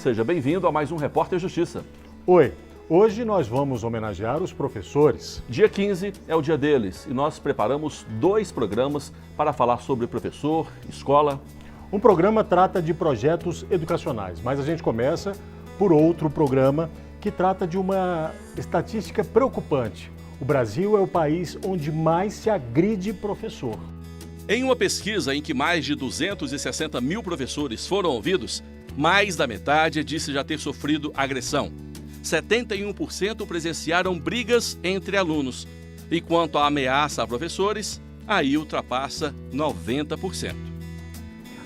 seja bem-vindo a mais um Repórter Justiça. Oi, hoje nós vamos homenagear os professores. Dia 15 é o dia deles e nós preparamos 2 programas para falar sobre professor, escola. Um programa trata de projetos educacionais, mas a gente começa por outro programa que trata de uma estatística preocupante. O Brasil é o país onde mais se agride professor. Em uma pesquisa em que mais de 260 mil professores foram ouvidos, mais da metade disse já ter sofrido agressão. 71% presenciaram brigas entre alunos. E quanto à ameaça a professores, aí ultrapassa 90%.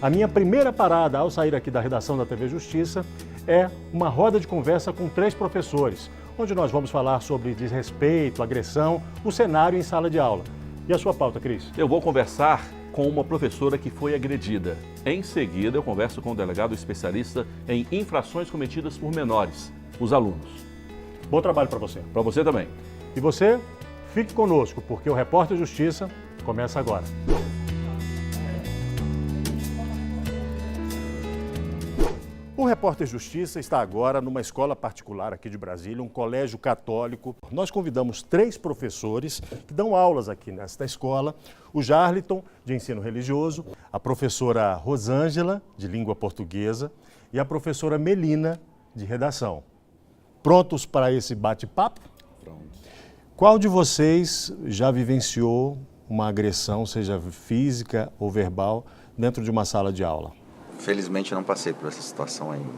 A minha primeira parada ao sair aqui da redação da TV Justiça é uma roda de conversa com 3 professores, onde nós vamos falar sobre desrespeito, agressão, o cenário em sala de aula. E a sua pauta, Cris? Eu vou conversar com uma professora que foi agredida. Em seguida, eu converso com o delegado especialista em infrações cometidas por menores, os alunos. Bom trabalho para você. Para você também. E você, fique conosco, porque o Repórter Justiça começa agora. O Repórter Justiça está agora numa escola particular aqui de Brasília, um colégio católico. Nós convidamos 3 professores que dão aulas aqui nesta escola. O Jarliton, de ensino religioso, a professora Rosângela, de língua portuguesa, e a professora Melina, de redação. Prontos para esse bate-papo? Pronto. Qual de vocês já vivenciou uma agressão, seja física ou verbal, dentro de uma sala de aula? Felizmente eu não passei por essa situação ainda.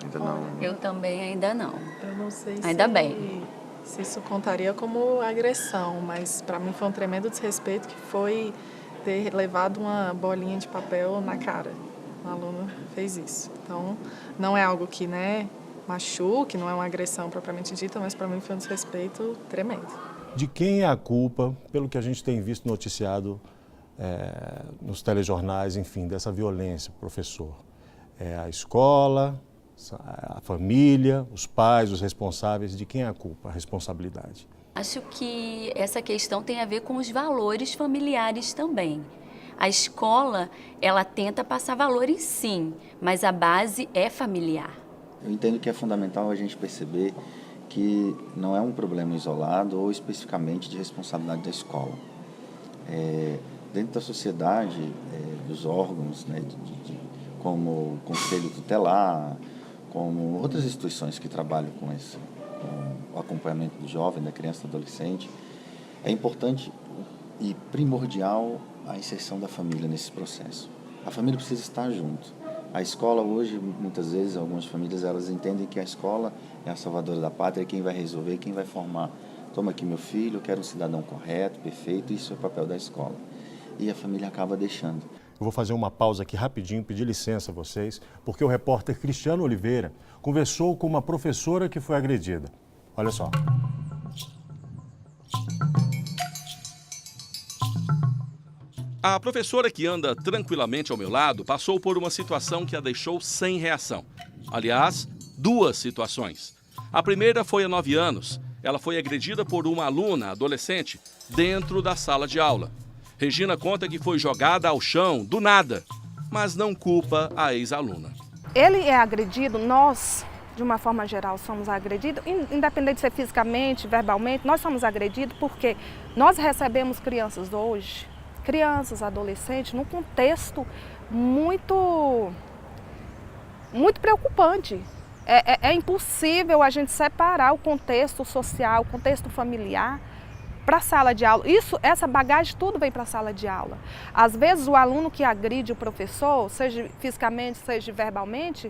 Ainda não. Eu também ainda não. Eu não sei Ainda bem. se isso contaria como agressão, mas para mim foi um tremendo desrespeito que foi ter levado uma bolinha de papel na cara. O aluno fez isso. Então, não é algo que, machuque, não é uma agressão propriamente dita, mas para mim foi um desrespeito tremendo. De quem é a culpa, pelo que a gente tem visto noticiado nos telejornais, enfim, dessa violência, professor? É a escola, a família, os pais, os responsáveis? De quem é a culpa, a responsabilidade? Acho que essa questão tem a ver com os valores familiares também. A escola, ela tenta passar valores sim, mas a base é familiar. Eu entendo que é fundamental a gente perceber que não é um problema isolado ou especificamente de responsabilidade da escola. Dentro da sociedade, dos órgãos, como o Conselho Tutelar, como outras instituições que trabalham com o acompanhamento do jovem, da criança e do adolescente, é importante e primordial a inserção da família nesse processo. A família precisa estar junto. A escola hoje, muitas vezes, algumas famílias, elas entendem que a escola é a salvadora da pátria, quem vai resolver, quem vai formar. Toma aqui meu filho, eu quero um cidadão correto, perfeito, isso é o papel da escola. E a família acaba deixando. Eu vou fazer uma pausa aqui rapidinho, pedir licença a vocês, porque o repórter Cristiano Oliveira conversou com uma professora que foi agredida. Olha só. A professora que anda tranquilamente ao meu lado passou por uma situação que a deixou sem reação. Aliás, 2 situações. A primeira foi há 9 anos. Ela foi agredida por uma aluna adolescente dentro da sala de aula. Regina conta que foi jogada ao chão do nada, mas não culpa a ex-aluna. Ele é agredido, nós, de uma forma geral, somos agredidos, independente de ser fisicamente, verbalmente, nós somos agredidos porque nós recebemos crianças hoje, crianças, adolescentes, num contexto muito preocupante. É impossível a gente separar o contexto social, o contexto familiar, para a sala de aula. Essa bagagem tudo vem para a sala de aula. Às vezes o aluno que agride o professor, seja fisicamente, seja verbalmente,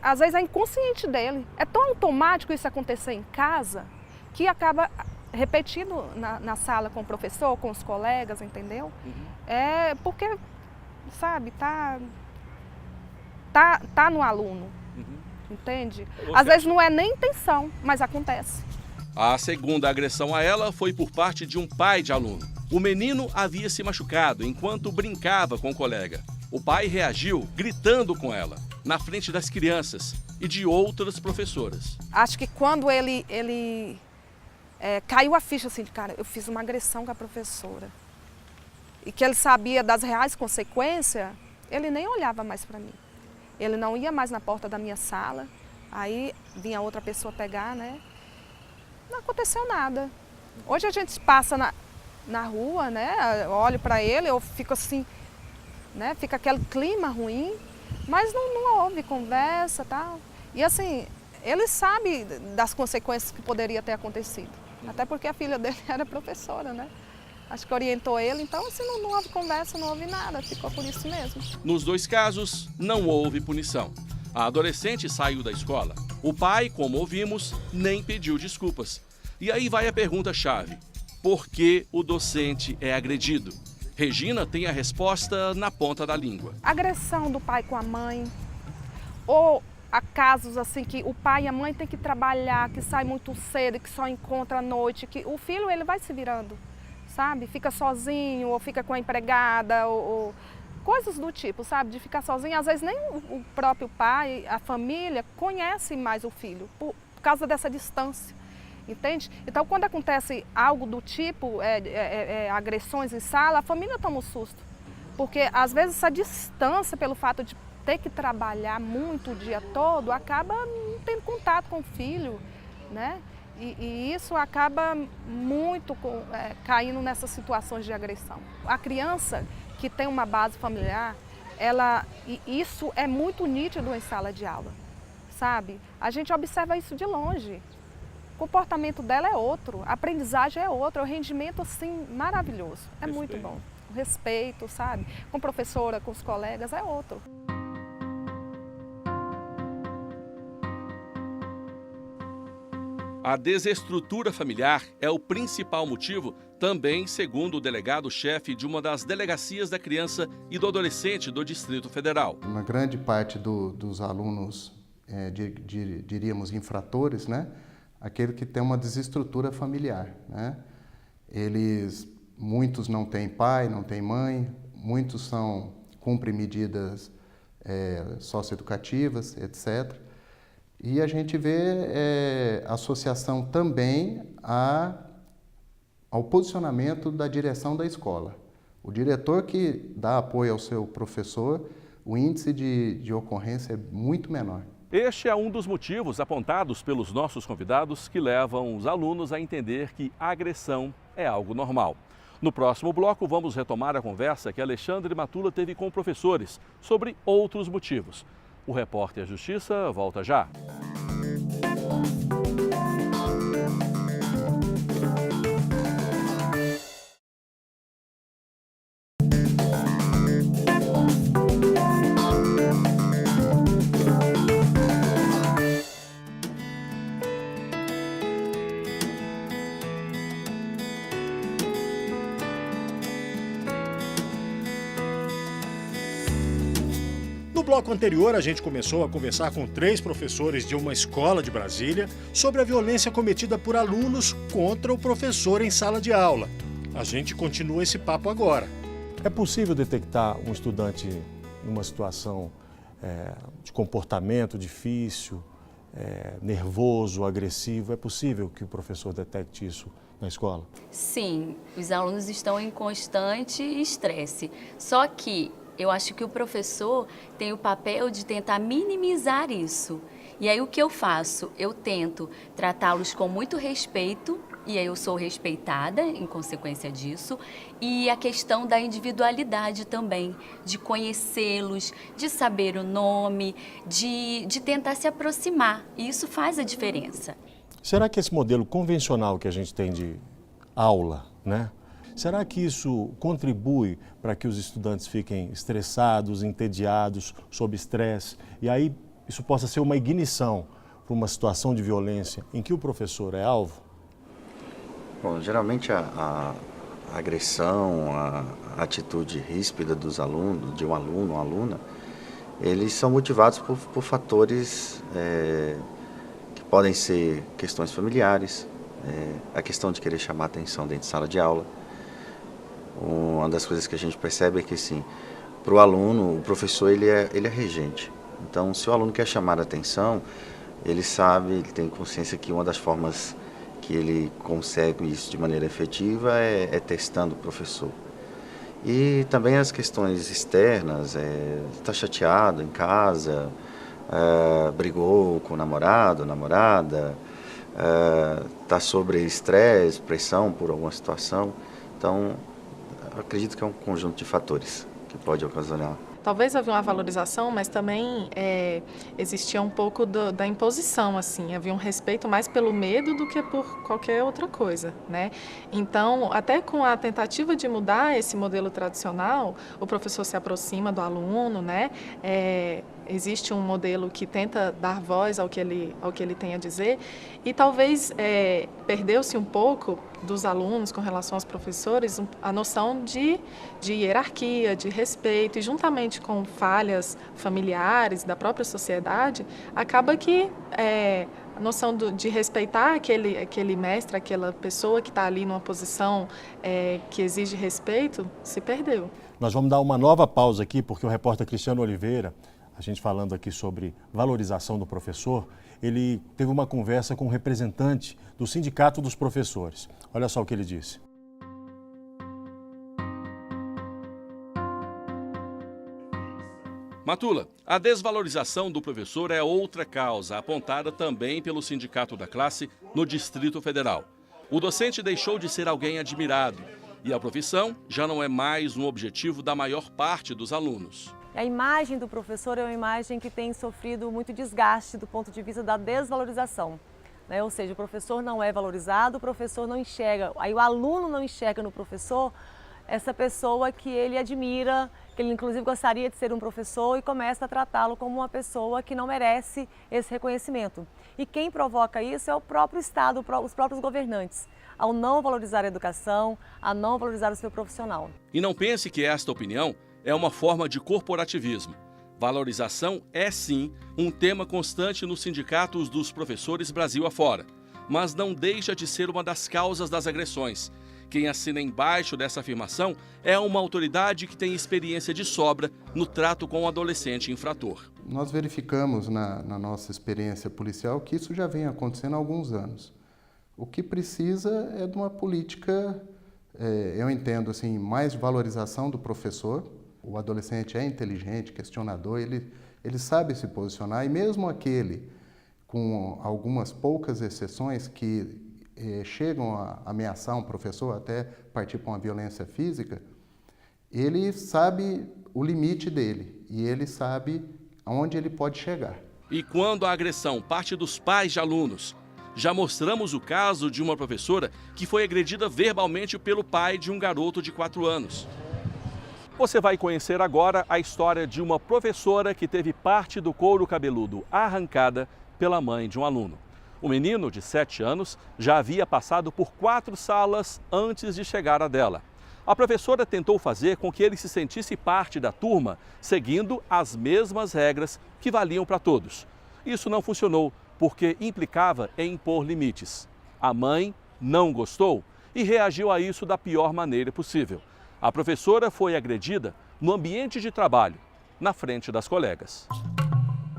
às vezes é inconsciente dele. É tão automático isso acontecer em casa que acaba repetindo na sala com o professor, com os colegas, entendeu? É porque, sabe, tá no aluno, entende? Às vezes não é nem intenção, mas acontece. A segunda agressão a ela foi por parte de um pai de aluno. O menino havia se machucado enquanto brincava com o colega. O pai reagiu gritando com ela, na frente das crianças e de outras professoras. Acho que quando ele caiu a ficha assim, cara, eu fiz uma agressão com a professora. E que ele sabia das reais consequências, ele nem olhava mais para mim. ele não ia mais na porta da minha sala, aí vinha outra pessoa pegar, né? Não aconteceu nada. Hoje a gente passa na rua, né? Eu olho para ele, eu fico assim, né? Fica aquele clima ruim, mas não houve conversa, tal. E assim, ele sabe das consequências que poderia ter acontecido. Até porque a filha dele era professora, né? Acho que orientou ele, então assim, não houve conversa, não houve nada, ficou por isso mesmo. Nos dois casos, não houve punição. A adolescente saiu da escola. O pai, como ouvimos, nem pediu desculpas. E aí vai a pergunta-chave: por que o docente é agredido? Regina tem a resposta na ponta da língua. Agressão do pai com a mãe, ou há casos assim que o pai e a mãe têm que trabalhar, que sai muito cedo, que só encontra à noite, que o filho ele vai se virando, sabe? Fica sozinho, ou fica com a empregada, ou coisas do tipo, sabe? De ficar sozinho. Às vezes nem o próprio pai, a família, conhece mais o filho, por causa dessa distância, entende? Então, quando acontece algo do tipo, agressões em sala, a família toma um susto. Porque, às vezes, essa distância, pelo fato de ter que trabalhar muito o dia todo, acaba não tendo contato com o filho, né? E isso acaba muito caindo nessas situações de agressão. A criança que tem uma base familiar, isso é muito nítido em sala de aula, sabe? A gente observa isso de longe. O comportamento dela é outro, a aprendizagem é outra, o rendimento, assim, maravilhoso. É muito bom. O respeito, sabe? Com a professora, com os colegas, é outro. A desestrutura familiar é o principal motivo, também segundo o delegado-chefe de uma das delegacias da criança e do adolescente do Distrito Federal. Uma grande parte dos alunos, diríamos, infratores, né? Aquele que tem uma desestrutura familiar, né? Muitos não têm pai, não têm mãe, muitos cumprem medidas socioeducativas, etc. E a gente vê associação também ao posicionamento da direção da escola. O diretor que dá apoio ao seu professor, o índice de ocorrência é muito menor. Este é um dos motivos apontados pelos nossos convidados que levam os alunos a entender que a agressão é algo normal. No próximo bloco, vamos retomar a conversa que Alexandre Matula teve com professores sobre outros motivos. O Repórter Justiça volta já. No bloco anterior, a gente começou a conversar com 3 professores de uma escola de Brasília sobre a violência cometida por alunos contra o professor em sala de aula. A gente continua esse papo agora. É possível detectar um estudante em uma situação de comportamento difícil, nervoso, agressivo? É possível que o professor detecte isso na escola? Sim, os alunos estão em constante estresse. Só que eu acho que o professor tem o papel de tentar minimizar isso. E aí o que eu faço? Eu tento tratá-los com muito respeito, e aí eu sou respeitada em consequência disso, e a questão da individualidade também, de conhecê-los, de saber o nome, de tentar se aproximar, e isso faz a diferença. Será que esse modelo convencional que a gente tem de aula, né? Será que isso contribui para que os estudantes fiquem estressados, entediados, sob estresse, e aí isso possa ser uma ignição para uma situação de violência em que o professor é alvo? Bom, geralmente a agressão, a atitude ríspida dos alunos, de um aluno ou aluna, eles são motivados por fatores que podem ser questões familiares, a questão de querer chamar atenção dentro de sala de aula. Uma das coisas que a gente percebe é que, assim, para o aluno, o professor ele é regente. Então, se o aluno quer chamar a atenção, ele sabe, ele tem consciência que uma das formas que ele consegue isso de maneira efetiva é testando o professor. E também as questões externas, está chateado em casa, brigou com o namorado, namorada, está sobre estresse, pressão por alguma situação. Então, acredito que é um conjunto de fatores que pode ocasionar. Talvez havia uma valorização, mas também existia um pouco da imposição, assim. Havia um respeito mais pelo medo do que por qualquer outra coisa, né? Então, até com a tentativa de mudar esse modelo tradicional, o professor se aproxima do aluno, né? Existe um modelo que tenta dar voz ao que ele tem a dizer e talvez perdeu-se um pouco dos alunos com relação aos professores a noção de hierarquia, de respeito e juntamente com falhas familiares da própria sociedade, acaba que a noção de respeitar aquele mestre, aquela pessoa que está ali numa posição que exige respeito, se perdeu. Nós vamos dar uma nova pausa aqui porque o repórter Cristiano Oliveira, a gente falando aqui sobre valorização do professor, ele teve uma conversa com um representante do Sindicato dos Professores. Olha só o que ele disse. Matula, a desvalorização do professor é outra causa, apontada também pelo Sindicato da Classe no Distrito Federal. O docente deixou de ser alguém admirado e a profissão já não é mais um objetivo da maior parte dos alunos. A imagem do professor é uma imagem que tem sofrido muito desgaste do ponto de vista da desvalorização. Ou seja, o professor não é valorizado, o professor não enxerga, aí o aluno não enxerga no professor essa pessoa que ele admira, que ele inclusive gostaria de ser um professor e começa a tratá-lo como uma pessoa que não merece esse reconhecimento. E quem provoca isso é o próprio Estado, os próprios governantes, ao não valorizar a educação, a não valorizar o seu profissional. E não pense que esta opinião é uma forma de corporativismo. Valorização é, sim, um tema constante nos sindicatos dos professores Brasil afora, mas não deixa de ser uma das causas das agressões. Quem assina embaixo dessa afirmação é uma autoridade que tem experiência de sobra no trato com o adolescente infrator. Nós verificamos na nossa experiência policial que isso já vem acontecendo há alguns anos. O que precisa é de uma política, eu entendo assim, mais valorização do professor. O adolescente é inteligente, questionador, ele sabe se posicionar e mesmo aquele, com algumas poucas exceções que chegam a ameaçar um professor, até partir para uma violência física, ele sabe o limite dele e ele sabe aonde ele pode chegar. E quando a agressão parte dos pais de alunos? Já mostramos o caso de uma professora que foi agredida verbalmente pelo pai de um garoto de 4 anos. Você vai conhecer agora a história de uma professora que teve parte do couro cabeludo arrancada pela mãe de um aluno. O menino, de 7 anos, já havia passado por 4 salas antes de chegar à dela. A professora tentou fazer com que ele se sentisse parte da turma, seguindo as mesmas regras que valiam para todos. Isso não funcionou, porque implicava em impor limites. A mãe não gostou e reagiu a isso da pior maneira possível. A professora foi agredida no ambiente de trabalho, na frente das colegas.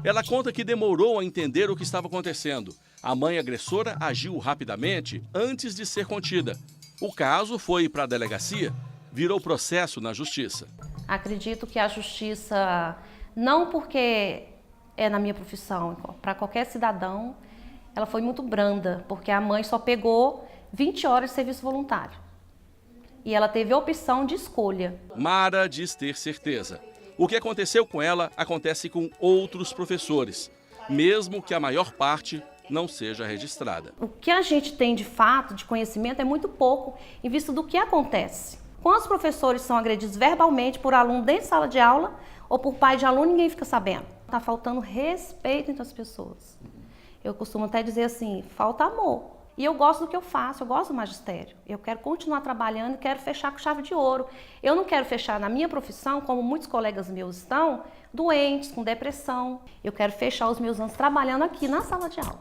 Ela conta que demorou a entender o que estava acontecendo. A mãe agressora agiu rapidamente antes de ser contida. O caso foi para a delegacia, virou processo na justiça. Acredito que a justiça, não porque é na minha profissão, para qualquer cidadão, ela foi muito branda, porque a mãe só pegou 20 horas de serviço voluntário. E ela teve a opção de escolha. Mara diz ter certeza. O que aconteceu com ela acontece com outros professores, mesmo que a maior parte não seja registrada. O que a gente tem de fato, de conhecimento, é muito pouco em vista do que acontece. Quando os professores são agredidos verbalmente por aluno dentro de sala de aula ou por pai de aluno, ninguém fica sabendo. Está faltando respeito entre as pessoas. Eu costumo até dizer assim, falta amor. E eu gosto do que eu faço, eu gosto do magistério. Eu quero continuar trabalhando e quero fechar com chave de ouro. Eu não quero fechar na minha profissão, como muitos colegas meus estão, doentes, com depressão. Eu quero fechar os meus anos trabalhando aqui na sala de aula.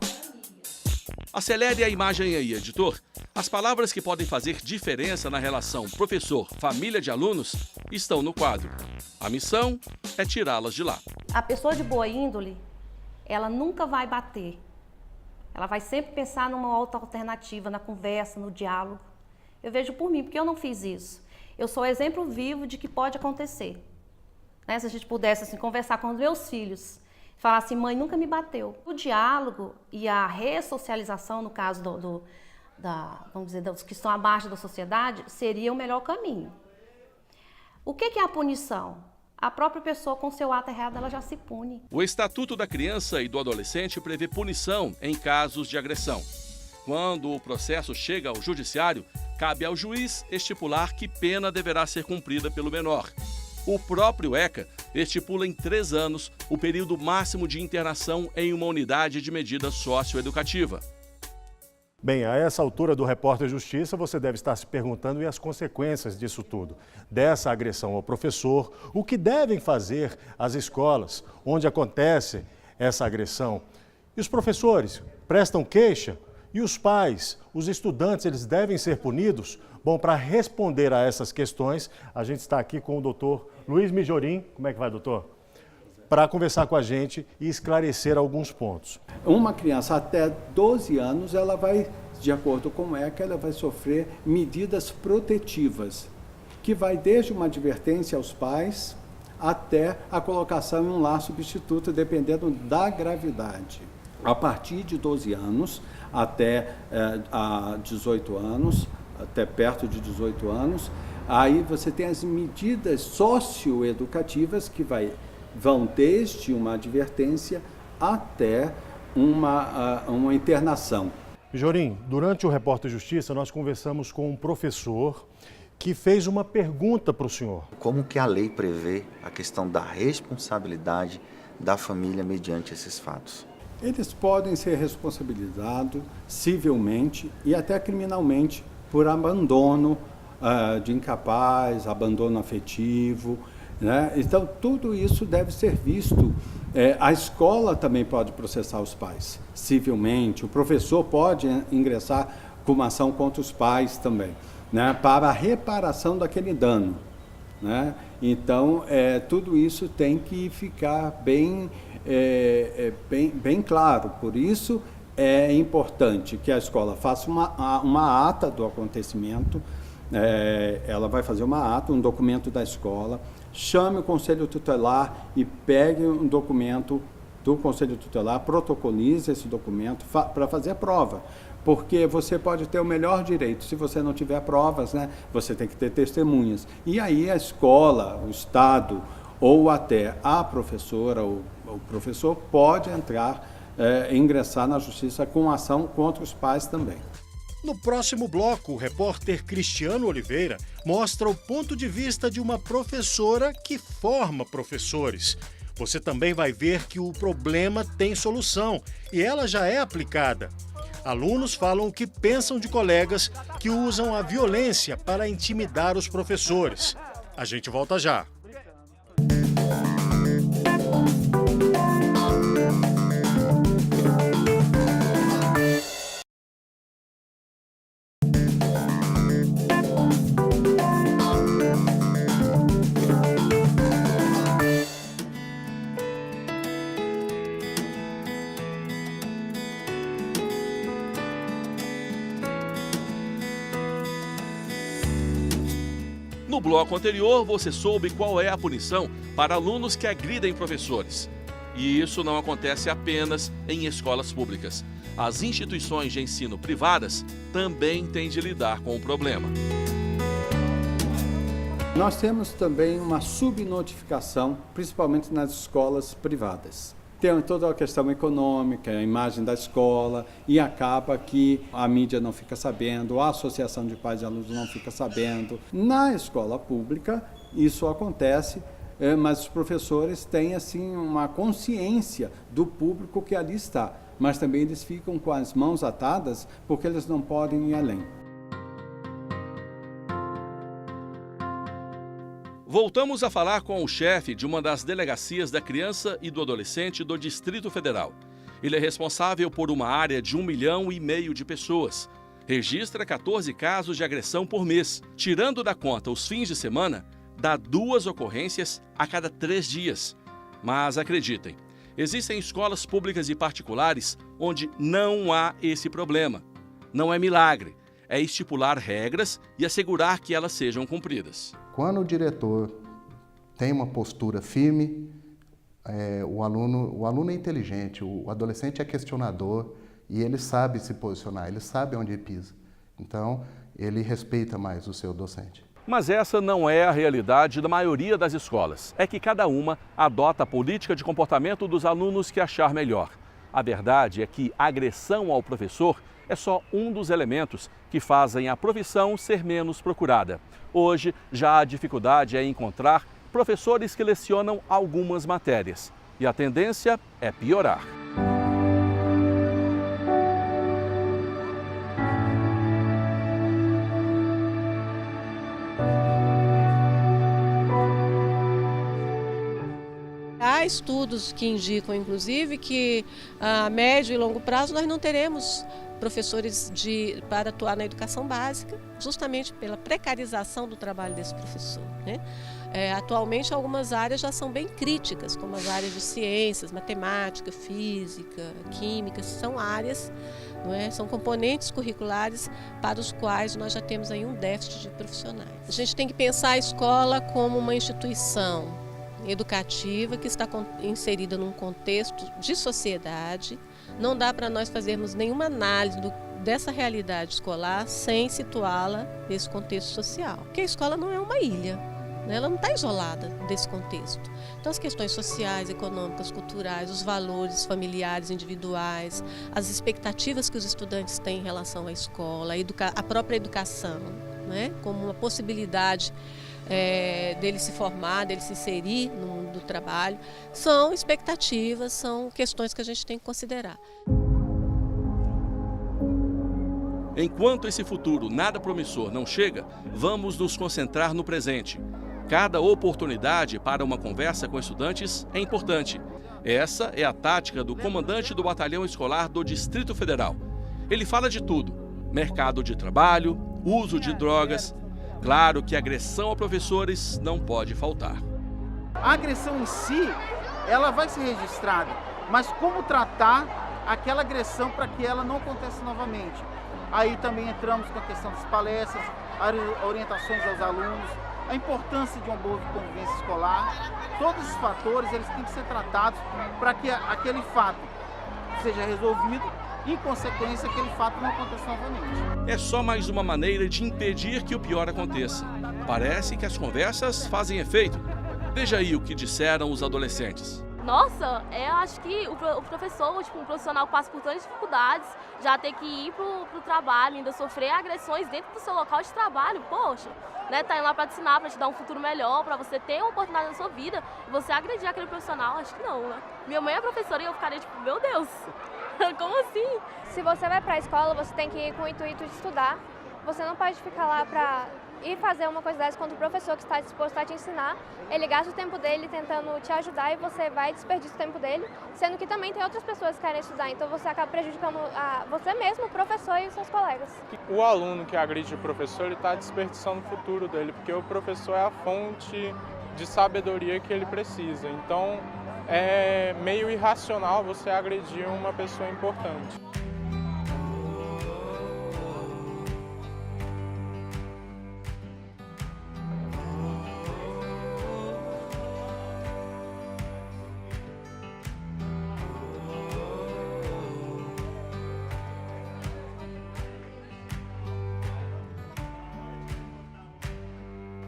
Acelere a imagem aí, editor. As palavras que podem fazer diferença na relação professor-família de alunos estão no quadro. A missão é tirá-las de lá. A pessoa de boa índole, ela nunca vai bater. Ela vai sempre pensar numa outra alternativa, na conversa, no diálogo. Eu vejo por mim, porque eu não fiz isso. eu sou exemplo vivo de que pode acontecer. Né? Se a gente pudesse assim, conversar com os meus filhos, falar assim, mãe nunca me bateu. O diálogo e a ressocialização, no caso vamos dizer, dos que estão abaixo da sociedade, seria o melhor caminho. O que é a punição? A própria pessoa com seu ato errado, ela já se pune. O Estatuto da Criança e do Adolescente prevê punição em casos de agressão. Quando o processo chega ao judiciário, cabe ao juiz estipular que pena deverá ser cumprida pelo menor. O próprio ECA estipula em 3 anos o período máximo de internação em uma unidade de medida socioeducativa. Bem, a essa altura do Repórter Justiça, você deve estar se perguntando e as consequências disso tudo. Dessa agressão ao professor, o que devem fazer as escolas onde acontece essa agressão? E os professores prestam queixa? E os pais, os estudantes, eles devem ser punidos? Bom, para responder a essas questões, a gente está aqui com o doutor Luiz Mijorim. Como é que vai, doutor? Para conversar com a gente e esclarecer alguns pontos. Uma criança até 12 anos, ela vai, de acordo com o ECA, ela vai sofrer medidas protetivas, que vai desde uma advertência aos pais até a colocação em um lar substituto, dependendo da gravidade. A partir de 12 anos até 18 anos, até perto de 18 anos, aí você tem as medidas socioeducativas que vão desde uma advertência até uma internação. Mijorim, durante o Repórter Justiça, nós conversamos com um professor que fez uma pergunta para o senhor. Como que a lei prevê a questão da responsabilidade da família mediante esses fatos? Eles podem ser responsabilizados civilmente e até criminalmente por abandono de incapaz, abandono afetivo, né? Então, tudo isso deve ser visto. A escola também pode processar os pais civilmente, o professor pode ingressar com uma ação contra os pais também, né? Para a reparação daquele dano, né? Então, tudo isso tem que ficar bem claro. Por isso, é importante que a escola faça uma ata do acontecimento, ela vai fazer uma ata, um documento da escola, chame o Conselho Tutelar e pegue um documento do Conselho Tutelar, protocolize esse documento para fazer a prova. Porque você pode ter o melhor direito, se você não tiver provas, né, você tem que ter testemunhas. E aí a escola, o Estado ou até a professora ou o professor pode ingressar na justiça com ação contra os pais também. No próximo bloco, o repórter Cristiano Oliveira mostra o ponto de vista de uma professora que forma professores. Você também vai ver que o problema tem solução e ela já é aplicada. Alunos falam o que pensam de colegas que usam a violência para intimidar os professores. A gente volta já. No bloco anterior, você soube qual é a punição para alunos que agridem professores. E isso não acontece apenas em escolas públicas. As instituições de ensino privadas também têm de lidar com o problema. Nós temos também uma subnotificação, principalmente nas escolas privadas. Tem toda a questão econômica, a imagem da escola, e acaba que a mídia não fica sabendo, a associação de pais e alunos não fica sabendo. Na escola pública, isso acontece, mas os professores têm assim uma consciência do público que ali está, mas também eles ficam com as mãos atadas porque eles não podem ir além. Voltamos a falar com o chefe de uma das delegacias da criança e do adolescente do Distrito Federal. Ele é responsável por uma área de 1,5 milhão de pessoas. Registra 14 casos de agressão por mês. Tirando da conta os fins de semana, dá 2 ocorrências a cada 3 dias. Mas acreditem, existem escolas públicas e particulares onde não há esse problema. Não é milagre. é estipular regras e assegurar que elas sejam cumpridas. Quando o diretor tem uma postura firme, o aluno é inteligente, o adolescente é questionador e ele sabe se posicionar, ele sabe onde pisa. Então, ele respeita mais o seu docente. Mas essa não é a realidade da maioria das escolas. É que cada uma adota a política de comportamento dos alunos que achar melhor. A verdade é que a agressão ao professor é só um dos elementos que fazem a profissão ser menos procurada. Hoje, já a dificuldade é encontrar professores que lecionam algumas matérias. E a tendência é piorar. Há estudos que indicam, inclusive, que a médio e longo prazo nós não teremos professores para atuar na educação básica, justamente pela precarização do trabalho desse professor, né? Atualmente, algumas áreas já são bem críticas, como as áreas de ciências, matemática, física, química, são áreas, não é? São componentes curriculares para os quais nós já temos aí um déficit de profissionais. A gente tem que pensar a escola como uma instituição educativa que está inserida num contexto de sociedade. Não dá para nós fazermos nenhuma análise dessa realidade escolar sem situá-la nesse contexto social. Porque a escola não é uma ilha, né? Ela não está isolada desse contexto. Então as questões sociais, econômicas, culturais, os valores familiares, individuais, as expectativas que os estudantes têm em relação à escola, a própria educação, né? Como uma possibilidade dele se formar, dele se inserir no mundo do trabalho, são expectativas, são questões que a gente tem que considerar. Enquanto esse futuro nada promissor não chega, vamos nos concentrar no presente. Cada oportunidade para uma conversa com estudantes é importante. Essa é a tática do comandante do Batalhão Escolar do Distrito Federal. Ele fala de tudo: mercado de trabalho, uso de drogas. Claro que agressão a professores não pode faltar. A agressão em si, ela vai ser registrada, mas como tratar aquela agressão para que ela não aconteça novamente? Aí também entramos com a questão das palestras, as orientações aos alunos, a importância de uma boa convivência escolar. Todos esses fatores eles têm que ser tratados para que aquele fato seja resolvido e, em consequência, aquele fato não aconteça novamente. É só mais uma maneira de impedir que o pior aconteça. Parece que as conversas fazem efeito. Veja aí o que disseram os adolescentes. Nossa, eu acho que o professor, um profissional que passa por tantas dificuldades, já ter que ir pro trabalho, ainda sofrer agressões dentro do seu local de trabalho, poxa, né? Tá indo lá para te ensinar, para te dar um futuro melhor, para você ter uma oportunidade na sua vida, e você agredir aquele profissional, acho que não, né? Minha mãe é professora e eu ficaria tipo, meu Deus, como assim? Se você vai para a escola, você tem que ir com o intuito de estudar. Você não pode ficar lá para ir fazer uma coisa dessa contra o professor que está disposto a te ensinar. Ele gasta o tempo dele tentando te ajudar e você vai desperdiçar o tempo dele, sendo que também tem outras pessoas que querem estudar, então você acaba prejudicando você mesmo, o professor e os seus colegas. O aluno que agride o professor, ele está desperdiçando o futuro dele, porque o professor é a fonte de sabedoria que ele precisa. Então, é meio irracional você agredir uma pessoa importante.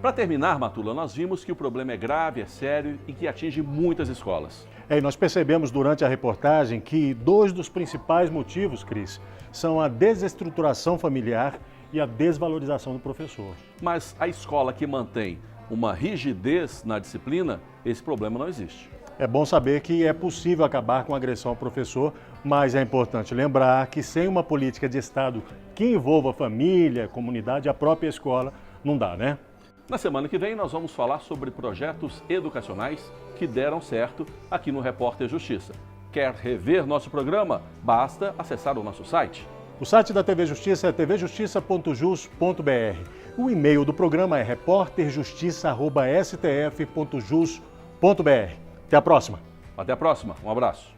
Para terminar, Matula, nós vimos que o problema é grave, é sério e que atinge muitas escolas. E nós percebemos durante a reportagem que dois dos principais motivos, Cris, são a desestruturação familiar e a desvalorização do professor. Mas a escola que mantém uma rigidez na disciplina, esse problema não existe. É bom saber que é possível acabar com a agressão ao professor, mas é importante lembrar que sem uma política de Estado que envolva a família, a comunidade, a própria escola, não dá, né? Na semana que vem nós vamos falar sobre projetos educacionais que deram certo aqui no Repórter Justiça. Quer rever nosso programa? Basta acessar o nosso site. O site da TV Justiça é tvjustiça.jus.br. O e-mail do programa é repórterjustiça@stf.jus.br. Até a próxima. Até a próxima. Um abraço.